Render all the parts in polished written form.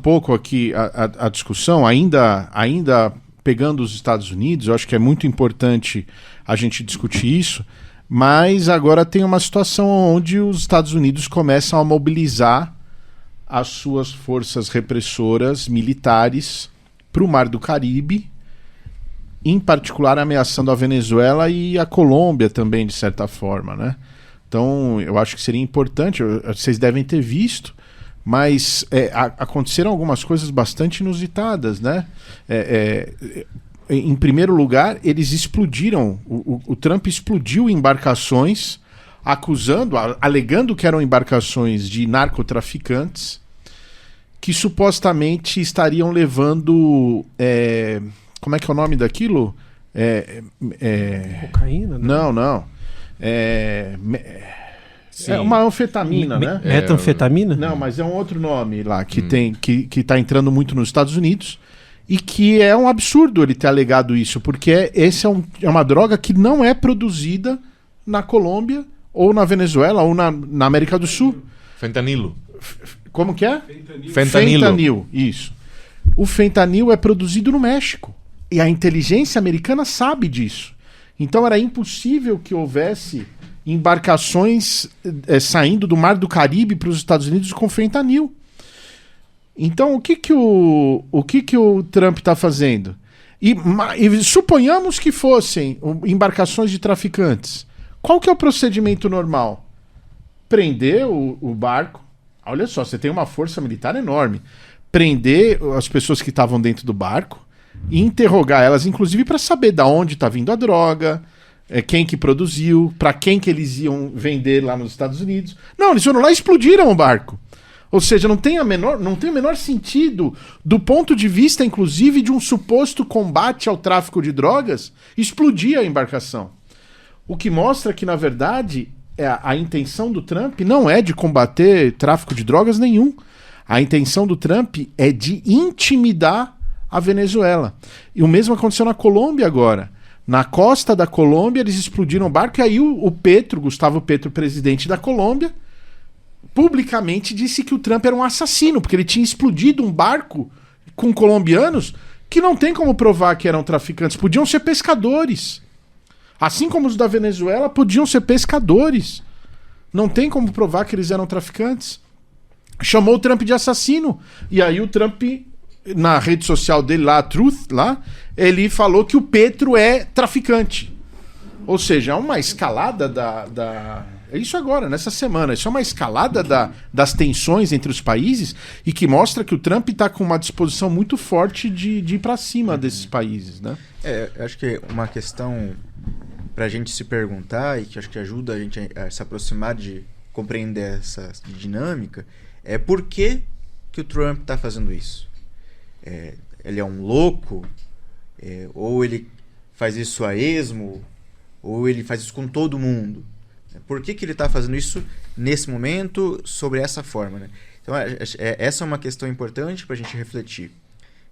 pouco aqui a discussão, ainda pegando os Estados Unidos, eu acho que é muito importante a gente discutir isso, mas agora tem uma situação onde os Estados Unidos começam a mobilizar as suas forças repressoras militares para o Mar do Caribe, em particular ameaçando a Venezuela e a Colômbia também, de certa forma, né? Então, eu acho que seria importante, vocês devem ter visto, mas aconteceram algumas coisas bastante inusitadas, né? Em primeiro lugar, eles explodiram, o Trump explodiu embarcações, alegando que eram embarcações de narcotraficantes, que supostamente estariam levando... como é que é o nome daquilo? Cocaína? Né? Não. É uma anfetamina, né? Metanfetamina? Não, mas é um outro nome lá que que tá entrando muito nos Estados Unidos e que é um absurdo ele ter alegado isso, porque esse é uma droga que não é produzida na Colômbia ou na Venezuela ou na América do Sul. Fentanilo. Como que é? Fentanilo. Isso. O fentanil é produzido no México e a inteligência americana sabe disso. Então era impossível que houvesse embarcações saindo do Mar do Caribe para os Estados Unidos com fentanil. Então o que o Trump está fazendo? E suponhamos que fossem embarcações de traficantes. Qual que é o procedimento normal? Prender o barco. Olha só, você tem uma força militar enorme. Prender as pessoas que estavam dentro do barco e interrogar elas, inclusive para saber de onde está vindo a droga, quem que produziu, para quem que eles iam vender lá nos Estados Unidos. Não, eles foram lá e explodiram o barco. Ou seja, não tem o menor sentido, do ponto de vista, inclusive, de um suposto combate ao tráfico de drogas, explodir a embarcação. O que mostra que, na verdade, a intenção do Trump não é de combater tráfico de drogas nenhum. A intenção do Trump é de intimidar a Venezuela. E o mesmo aconteceu na Colômbia agora. Na costa da Colômbia, eles explodiram o barco, e aí o Gustavo Petro, presidente da Colômbia, publicamente disse que o Trump era um assassino, porque ele tinha explodido um barco com colombianos que não tem como provar que eram traficantes. Podiam ser pescadores. Assim como os da Venezuela, podiam ser pescadores. Não tem como provar que eles eram traficantes. Chamou o Trump de assassino. E aí o Trump, na rede social dele lá, a Truth, lá, ele falou que o Petro é traficante. Ou seja, é uma escalada É isso agora, nessa semana. Isso é uma escalada das tensões entre os países e que mostra que o Trump está com uma disposição muito forte de ir para cima desses países, né? Eu acho que uma questão para a gente se perguntar e que acho que ajuda a gente a se aproximar de compreender essa dinâmica é por que o Trump está fazendo isso. Ele é um louco? Ou ele faz isso a esmo? Ou ele faz isso com todo mundo? Por que ele está fazendo isso nesse momento, sobre essa forma, né? Então, essa é uma questão importante para a gente refletir.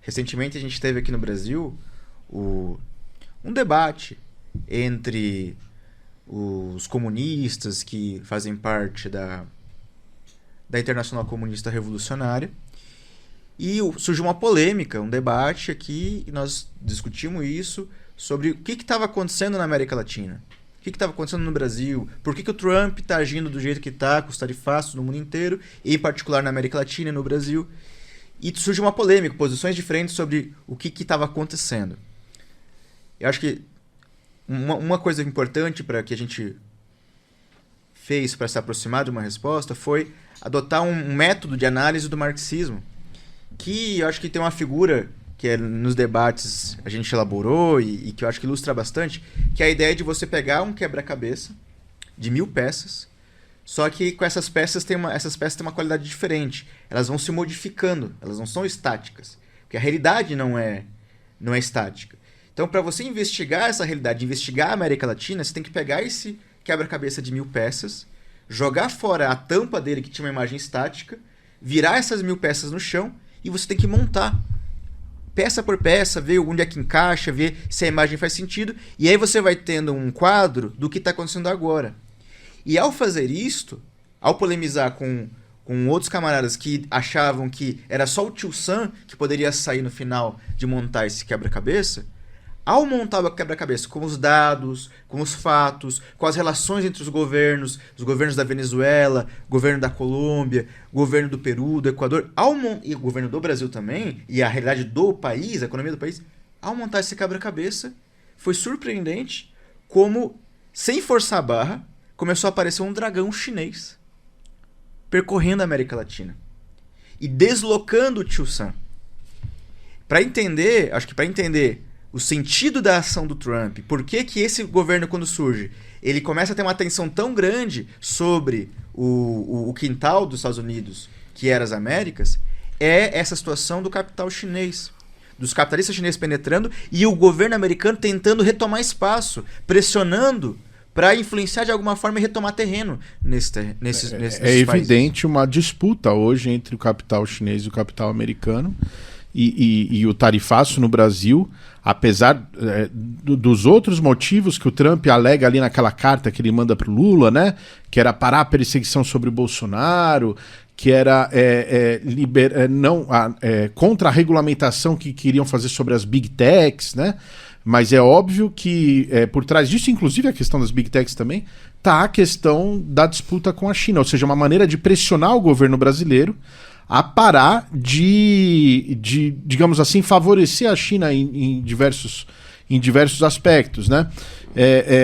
Recentemente, a gente teve aqui no Brasil um debate entre os comunistas que fazem parte da Internacional Comunista Revolucionária, e surgiu uma polêmica, um debate aqui, e nós discutimos isso sobre o que estava acontecendo na América Latina. O que estava acontecendo no Brasil? Por que o Trump está agindo do jeito que está, com os tarifaços no mundo inteiro, e em particular na América Latina e no Brasil? E surgiu uma polêmica, posições diferentes sobre o que estava acontecendo. Eu acho que uma coisa importante para que a gente fez para se aproximar de uma resposta foi adotar um método de análise do marxismo, que eu acho que tem uma figura que nos debates a gente elaborou e que eu acho que ilustra bastante, que é a ideia de você pegar um quebra-cabeça de 1000 peças, só que com essas peças têm uma qualidade diferente. Elas vão se modificando, elas não são estáticas, porque a realidade não é estática. Então, para você investigar essa realidade, investigar a América Latina, você tem que pegar esse quebra-cabeça de 1000 peças, jogar fora a tampa dele, que tinha uma imagem estática, virar essas 1000 peças no chão, e você tem que montar peça por peça, ver onde é que encaixa, ver se a imagem faz sentido, e aí você vai tendo um quadro do que está acontecendo agora. E ao fazer isto, ao polemizar com com outros camaradas que achavam que era só o tio Sam que poderia sair no final de montar esse quebra-cabeça, ao montar o quebra-cabeça com os dados, com os fatos, com as relações entre os governos da Venezuela, governo da Colômbia, governo do Peru, do Equador, e o governo do Brasil também, e a realidade do país, a economia do país, ao montar esse quebra-cabeça, foi surpreendente como, sem forçar a barra, começou a aparecer um dragão chinês percorrendo a América Latina e deslocando o tio Sam. Acho que para entender o sentido da ação do Trump, por que esse governo, quando surge, ele começa a ter uma atenção tão grande sobre o quintal dos Estados Unidos, que era as Américas, é essa situação do capital chinês, dos capitalistas chineses penetrando e o governo americano tentando retomar espaço, pressionando para influenciar de alguma forma e retomar terreno nesses É evidente uma disputa hoje entre o capital chinês e o capital americano e o tarifaço no Brasil, apesar dos outros motivos que o Trump alega ali naquela carta que ele manda para o Lula, né? Que era parar a perseguição sobre o Bolsonaro, que era contra a regulamentação que queriam fazer sobre as Big Techs, né? Mas é óbvio que por trás disso, inclusive a questão das Big Techs também, está a questão da disputa com a China, ou seja, uma maneira de pressionar o governo brasileiro a parar de digamos assim, favorecer a China em diversos aspectos, né?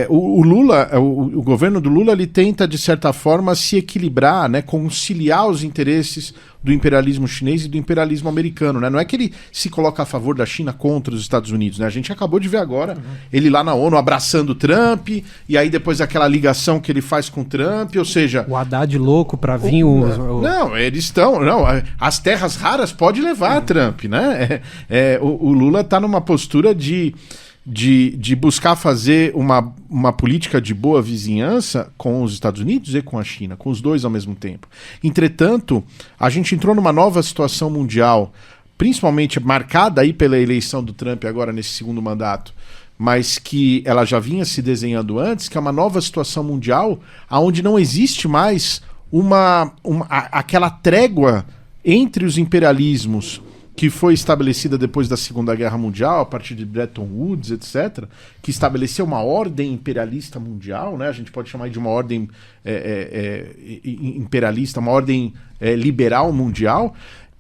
O Lula, o governo do Lula, ele tenta, de certa forma, se equilibrar, né, conciliar os interesses do imperialismo chinês e do imperialismo americano, né? Não é que ele se coloca a favor da China contra os Estados Unidos, né? A gente acabou de ver agora ele lá na ONU abraçando o Trump, e aí depois aquela ligação que ele faz com o Trump, ou seja... O Haddad louco para vir Não, eles estão... Não, as terras raras pode levar Trump, né? O Lula está numa postura de buscar fazer uma política de boa vizinhança com os Estados Unidos e com a China, com os dois ao mesmo tempo. Entretanto, a gente entrou numa nova situação mundial, principalmente marcada aí pela eleição do Trump agora nesse segundo mandato, mas que ela já vinha se desenhando antes, que é uma nova situação mundial onde não existe mais aquela trégua entre os imperialismos que foi estabelecida depois da Segunda Guerra Mundial, a partir de Bretton Woods, etc., que estabeleceu uma ordem imperialista mundial, né? A gente pode chamar de uma ordem imperialista, uma ordem liberal mundial.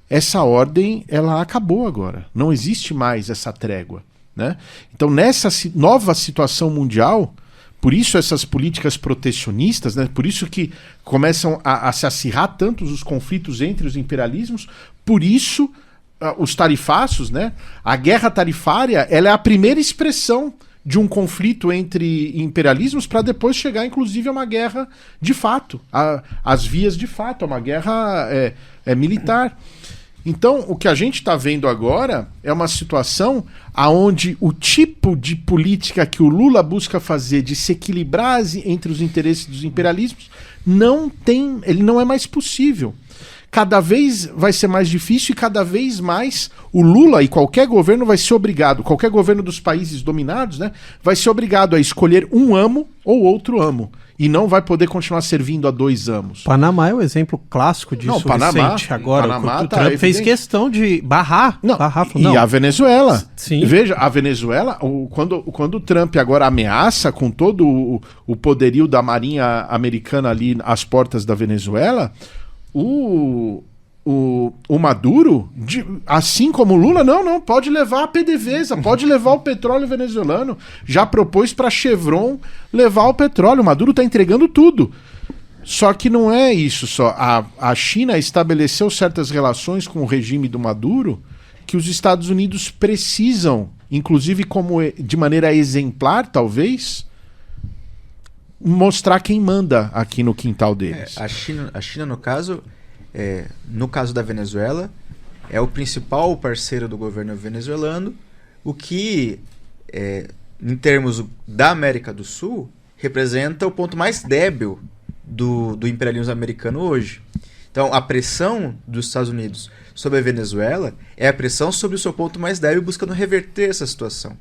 Essa ordem, ela acabou agora. Não existe mais essa trégua, né? Então, nessa nova situação mundial, por isso essas políticas protecionistas, né? Por isso que começam a se acirrar tantos os conflitos entre os imperialismos, por isso... os tarifaços, né? A guerra tarifária, ela é a primeira expressão de um conflito entre imperialismos para depois chegar, inclusive, a uma guerra de fato, às vias de fato, a uma guerra militar. Então, o que a gente está vendo agora é uma situação onde o tipo de política que o Lula busca fazer de se equilibrar entre os interesses dos imperialismos ele não é mais possível. Cada vez vai ser mais difícil e cada vez mais o Lula e qualquer governo vai ser obrigado, qualquer governo dos países dominados, né, vai ser obrigado a escolher um amo ou outro amo. E não vai poder continuar servindo a dois amos. Panamá é o exemplo clássico disso. Não, Panamá, recente. Agora, Panamá o Trump fez questão de barrar. E a Venezuela. Sim. Veja, a Venezuela, quando o Trump agora ameaça com todo o poderio da Marinha Americana ali às portas da Venezuela... O Maduro, assim como o Lula, não, pode levar a PDVSA, pode levar o petróleo venezuelano. Já propôs para a Chevron levar o petróleo. O Maduro está entregando tudo. Só que não é isso só. A China estabeleceu certas relações com o regime do Maduro que os Estados Unidos precisam, inclusive de maneira exemplar, talvez, mostrar quem manda aqui no quintal deles. A China, no caso da Venezuela, é o principal parceiro do governo venezuelano, o que, em termos da América do Sul, representa o ponto mais débil do imperialismo americano hoje. Então, a pressão dos Estados Unidos sobre a Venezuela é a pressão sobre o seu ponto mais débil, buscando reverter essa situação.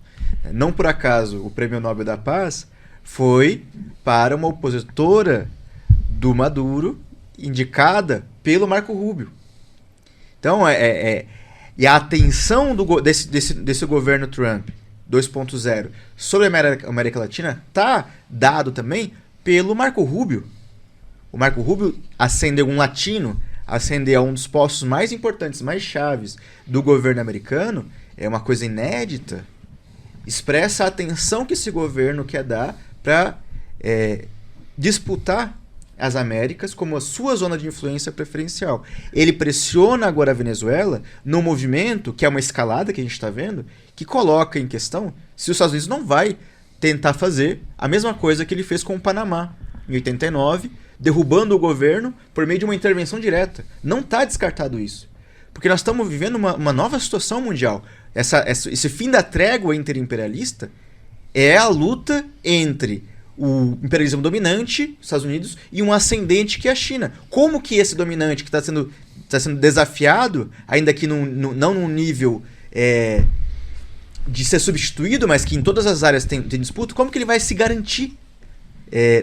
Não por acaso, o Prêmio Nobel da Paz foi para uma opositora do Maduro, indicada pelo Marco Rubio. Então, e a atenção desse governo Trump 2.0 sobre a América Latina está dado também pelo Marco Rubio. O Marco Rubio ascendeu um latino, ascender a um dos postos mais importantes, mais chaves do governo americano, é uma coisa inédita, expressa a atenção que esse governo quer dar para disputar as Américas como a sua zona de influência preferencial. Ele pressiona agora a Venezuela num movimento, que é uma escalada que a gente está vendo, que coloca em questão se os Estados Unidos não vai tentar fazer a mesma coisa que ele fez com o Panamá em 89, derrubando o governo por meio de uma intervenção direta. Não está descartado isso. Porque nós estamos vivendo uma nova situação mundial. Esse fim da trégua interimperialista é a luta entre o imperialismo dominante, Estados Unidos, e um ascendente que é a China. Como que esse dominante que está sendo desafiado, ainda que não num nível de ser substituído, mas que em todas as áreas tem disputa, como que ele vai se garantir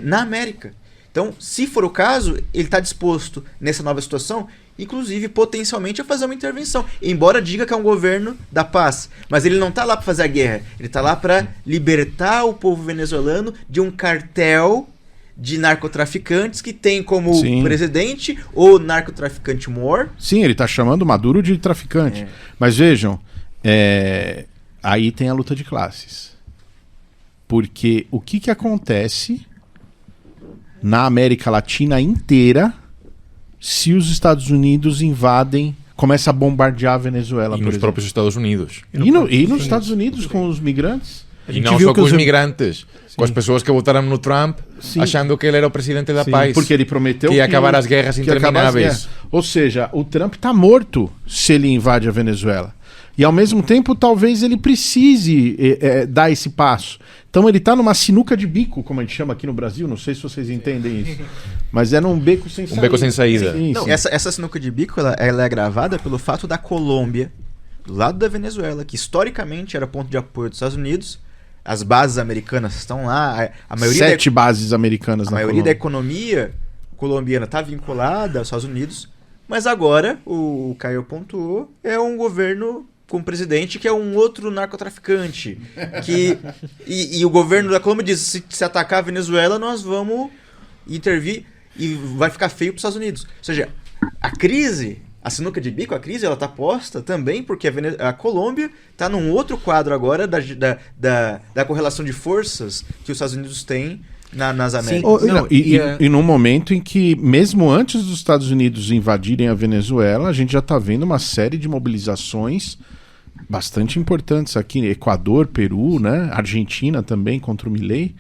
na América? Então, se for o caso, ele está disposto, nessa nova situação, inclusive, potencialmente, a fazer uma intervenção. Embora diga que é um governo da paz. Mas ele não está lá para fazer a guerra. Ele está lá para libertar o povo venezuelano de um cartel de narcotraficantes que tem como presidente o narcotraficante Mor. Sim, ele está chamando Maduro de traficante. Mas vejam, aí tem a luta de classes. Porque o que acontece na América Latina inteira se os Estados Unidos começa a bombardear a Venezuela, E nos próprios Estados Unidos. E nos Estados Unidos com os migrantes? E não só com os migrantes, com as pessoas que votaram no Trump, achando que ele era o presidente da paz. Porque ele prometeu que ia acabar as guerras intermináveis. Ou seja, o Trump está morto se ele invade a Venezuela. E ao mesmo tempo, talvez ele precise dar esse passo. Então ele está numa sinuca de bico, como a gente chama aqui no Brasil, não sei se vocês entendem isso. Mas é num beco sem saída. Um beco sem saída. Sim, não, sim. Essa sinuca de bico ela é agravada pelo fato da Colômbia, do lado da Venezuela, que historicamente era ponto de apoio dos Estados Unidos. As bases americanas estão lá. A maioria 7 bases americanas na maioria Colômbia. da economia colombiana está vinculada aos Estados Unidos. Mas agora, o Caio pontuou, é um governo com um presidente que é um outro narcotraficante. E o governo da Colômbia diz, se atacar a Venezuela, nós vamos intervir e vai ficar feio para os Estados Unidos. Ou seja, a sinuca de bico, a crise, ela está posta também porque a Colômbia está num outro quadro agora da correlação de forças que os Estados Unidos têm nas Américas. E num momento em que, mesmo antes dos Estados Unidos invadirem a Venezuela, a gente já está vendo uma série de mobilizações bastante importantes aqui. Equador, Peru, né? Argentina também contra o Milei.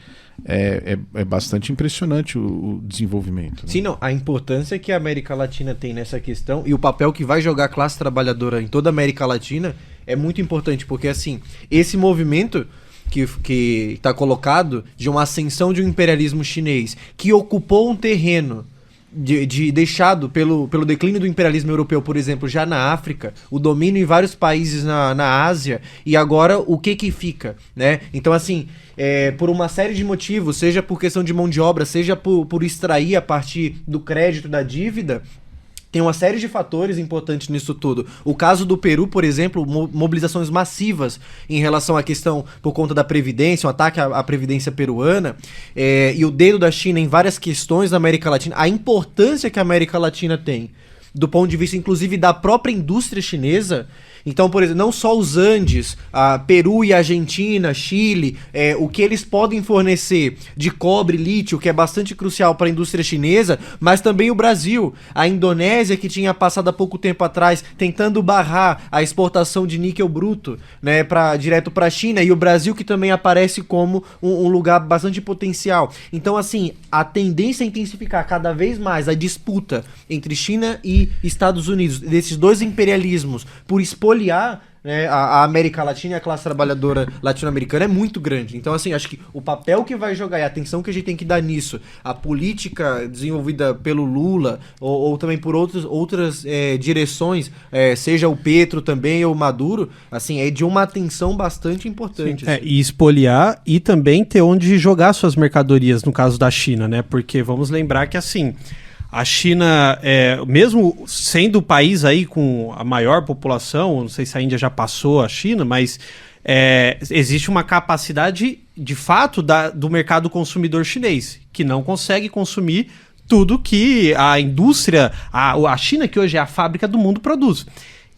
É bastante impressionante o desenvolvimento. Né? Sim, não. A importância que a América Latina tem nessa questão e o papel que vai jogar a classe trabalhadora em toda a América Latina é muito importante, porque assim, esse movimento que está colocado de uma ascensão de um imperialismo chinês que ocupou um terreno deixado pelo declínio do imperialismo europeu, por exemplo, já na África, o domínio em vários países na Ásia, e agora o que fica, né? Então, assim, por uma série de motivos, seja por questão de mão de obra, seja por extrair a partir do crédito da dívida, tem uma série de fatores importantes nisso tudo. O caso do Peru, por exemplo, mobilizações massivas em relação à questão por conta da Previdência, um ataque à Previdência peruana, e o dedo da China em várias questões da América Latina, a importância que a América Latina tem, do ponto de vista, inclusive, da própria indústria chinesa. Então, por exemplo, não só os Andes, Peru e Argentina, Chile, o que eles podem fornecer de cobre, lítio, que é bastante crucial para a indústria chinesa, mas também o Brasil, a Indonésia, que tinha passado há pouco tempo atrás tentando barrar a exportação de níquel bruto, né, direto para a China, e o Brasil que também aparece como um lugar bastante potencial. Então, assim, a tendência é intensificar cada vez mais a disputa entre China e Estados Unidos, desses dois imperialismos, por expoliar, né, a América Latina e a classe trabalhadora latino-americana é muito grande. Então, assim, acho que o papel que vai jogar e a atenção que a gente tem que dar nisso, a política desenvolvida pelo Lula ou também por outras direções, seja o Petro também ou o Maduro, assim, é de uma atenção bastante importante. Assim. E espoliar e também ter onde jogar suas mercadorias, no caso da China, né? Porque vamos lembrar que, assim, A China, mesmo sendo o país aí com a maior população, não sei se a Índia já passou a China, mas existe uma capacidade, de fato, do mercado consumidor chinês, que não consegue consumir tudo que a indústria, a China, que hoje é a fábrica do mundo, produz.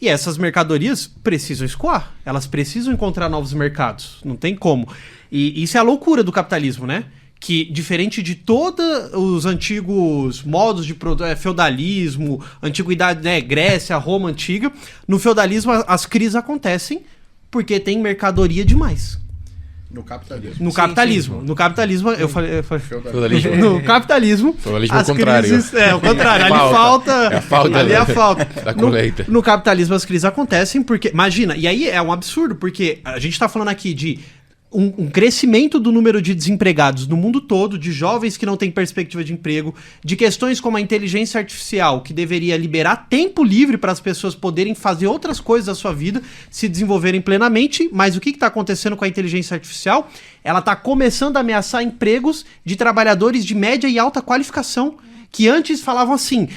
E essas mercadorias precisam escoar, elas precisam encontrar novos mercados, não tem como. E isso é a loucura do capitalismo, né? Que, diferente de todos os antigos modos de feudalismo, antiguidade, né, Grécia, Roma antiga, no feudalismo as crises acontecem porque tem mercadoria demais. No capitalismo. No capitalismo. No capitalismo, eu falei Feudalismo. no capitalismo. Feudalismo As ao contrário. crises, o contrário. Ali falta. É a falta Ali é a falta. da colheita. No capitalismo as crises acontecem porque. Imagina, e aí é um absurdo, porque a gente tá falando aqui de um crescimento do número de desempregados no mundo todo, de jovens que não têm perspectiva de emprego, de questões como a inteligência artificial, que deveria liberar tempo livre para as pessoas poderem fazer outras coisas da sua vida, se desenvolverem plenamente, mas o que está acontecendo com a inteligência artificial? Ela está começando a ameaçar empregos de trabalhadores de média e alta qualificação, que antes falavam assim,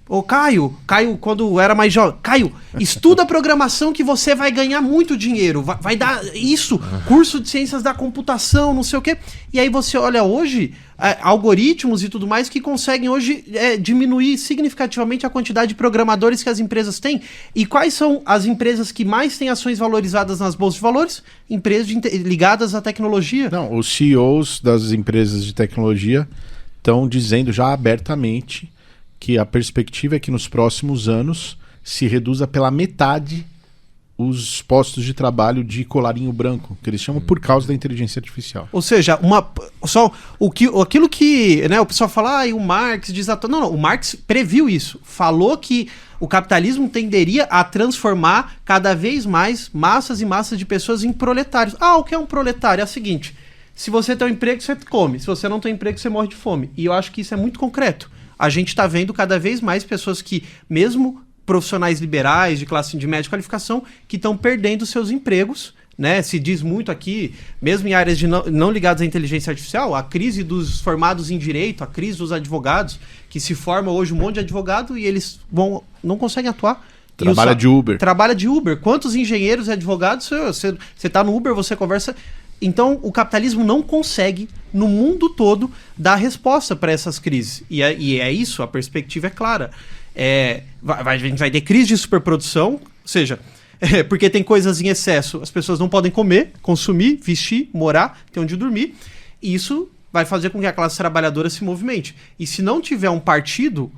Ô Caio, quando era mais jovem, Caio, estuda programação que você vai ganhar muito dinheiro, vai dar isso, curso de ciências da computação, não sei o quê. E aí você olha hoje, algoritmos e tudo mais que conseguem hoje diminuir significativamente a quantidade de programadores que as empresas têm. E quais são as empresas que mais têm ações valorizadas nas bolsas de valores? Empresas ligadas à tecnologia. Não, os CEOs das empresas de tecnologia estão dizendo já abertamente que a perspectiva é que nos próximos anos se reduza pela metade os postos de trabalho de colarinho branco, que eles chamam por causa da inteligência artificial. Ou seja, aquilo que, né, o pessoal fala, o Marx diz... Não, o Marx previu isso. Falou que o capitalismo tenderia a transformar cada vez mais massas e massas de pessoas em proletários. O que é um proletário? É o seguinte, se você tem um emprego, você come. Se você não tem emprego, você morre de fome. E eu acho que isso é muito concreto. A gente está vendo cada vez mais pessoas que, mesmo profissionais liberais, de classe de média qualificação, que estão perdendo seus empregos, né? Se diz muito aqui, mesmo em áreas não ligadas à inteligência artificial, a crise dos formados em direito, a crise dos advogados, que se forma hoje um monte de advogado e eles não conseguem atuar. Trabalha de Uber. Trabalha de Uber. Quantos engenheiros e advogados, você está no Uber, você conversa... Então, o capitalismo não consegue, no mundo todo, dar resposta para essas crises. E é isso, a perspectiva é clara. A gente vai ter crise de superprodução, ou seja, porque tem coisas em excesso, as pessoas não podem comer, consumir, vestir, morar, ter onde dormir. E isso vai fazer com que a classe trabalhadora se movimente. E se não tiver um partido...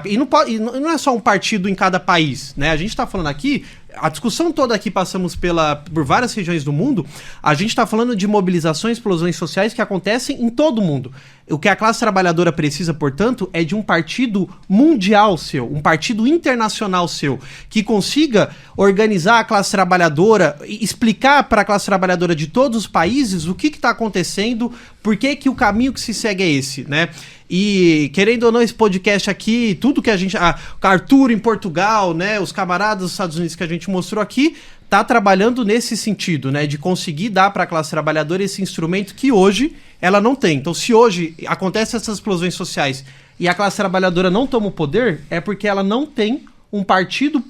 E não é só um partido em cada país, né? A gente está falando aqui, a discussão toda aqui passamos por várias regiões do mundo, a gente está falando de mobilizações, explosões sociais que acontecem em todo o mundo. O que a classe trabalhadora precisa, portanto, é de um partido mundial seu, um partido internacional seu, que consiga organizar a classe trabalhadora, explicar para a classe trabalhadora de todos os países o que está acontecendo, por que o caminho que se segue é esse, né? E, querendo ou não, esse podcast aqui, tudo que a gente... Arthur em Portugal, né? Os camaradas dos Estados Unidos que a gente mostrou aqui, tá trabalhando nesse sentido, né? De conseguir dar para a classe trabalhadora esse instrumento que hoje ela não tem. Então, se hoje acontecem essas explosões sociais e a classe trabalhadora não toma o poder, é porque ela não tem um partido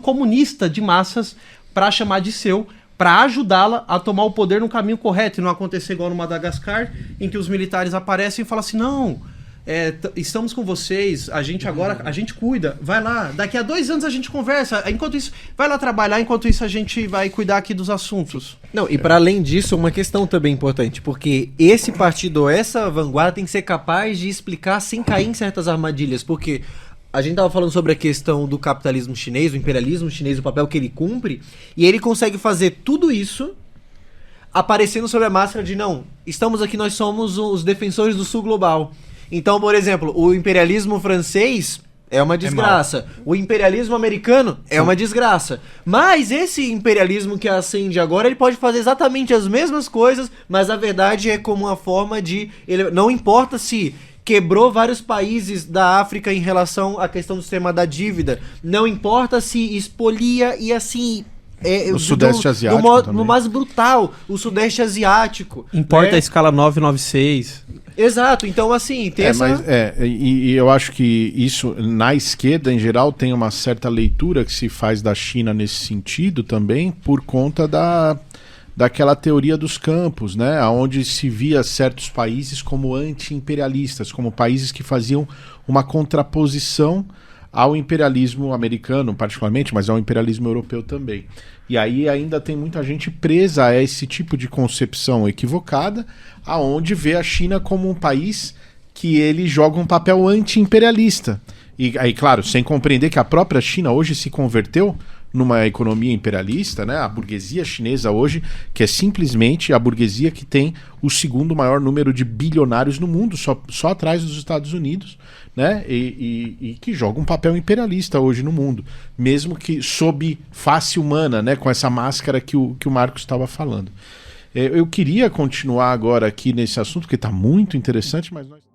comunista de massas para chamar de seu, para ajudá-la a tomar o poder no caminho correto e não acontecer igual no Madagascar, em que os militares aparecem e falam assim, não, estamos com vocês, a gente cuida, vai lá, daqui a 2 anos a gente conversa, enquanto isso, vai lá trabalhar, enquanto isso a gente vai cuidar aqui dos assuntos. Não, e para além disso, uma questão também importante, porque esse partido, essa vanguarda tem que ser capaz de explicar sem cair em certas armadilhas, porque... A gente estava falando sobre a questão do capitalismo chinês, do imperialismo chinês, o papel que ele cumpre, e ele consegue fazer tudo isso aparecendo sob a máscara de não, estamos aqui, nós somos os defensores do sul global. Então, por exemplo, o imperialismo francês é uma desgraça, o imperialismo americano é uma desgraça, mas esse imperialismo que ascende agora, ele pode fazer exatamente as mesmas coisas, mas a verdade é como uma forma de... não importa se... quebrou vários países da África em relação à questão do sistema da dívida. Não importa se expolia e assim... o Sudeste Asiático no mais brutal, o Sudeste Asiático. Importa a escala 996. Exato, então assim, tem e eu acho que isso, na esquerda em geral, tem uma certa leitura que se faz da China nesse sentido também, por conta daquela teoria dos campos, né? Onde se via certos países como anti-imperialistas, como países que faziam uma contraposição ao imperialismo americano, particularmente, mas ao imperialismo europeu também. E aí ainda tem muita gente presa a esse tipo de concepção equivocada, aonde vê a China como um país que ele joga um papel anti-imperialista. E aí, claro, sem compreender que a própria China hoje se converteu numa economia imperialista, né? A burguesia chinesa hoje, que é simplesmente a burguesia que tem o segundo maior número de bilionários no mundo, só atrás dos Estados Unidos, né? E que joga um papel imperialista hoje no mundo, mesmo que sob face humana, né? Com essa máscara que o Marcos estava falando. Eu queria continuar agora aqui nesse assunto, porque está muito interessante, mas nós...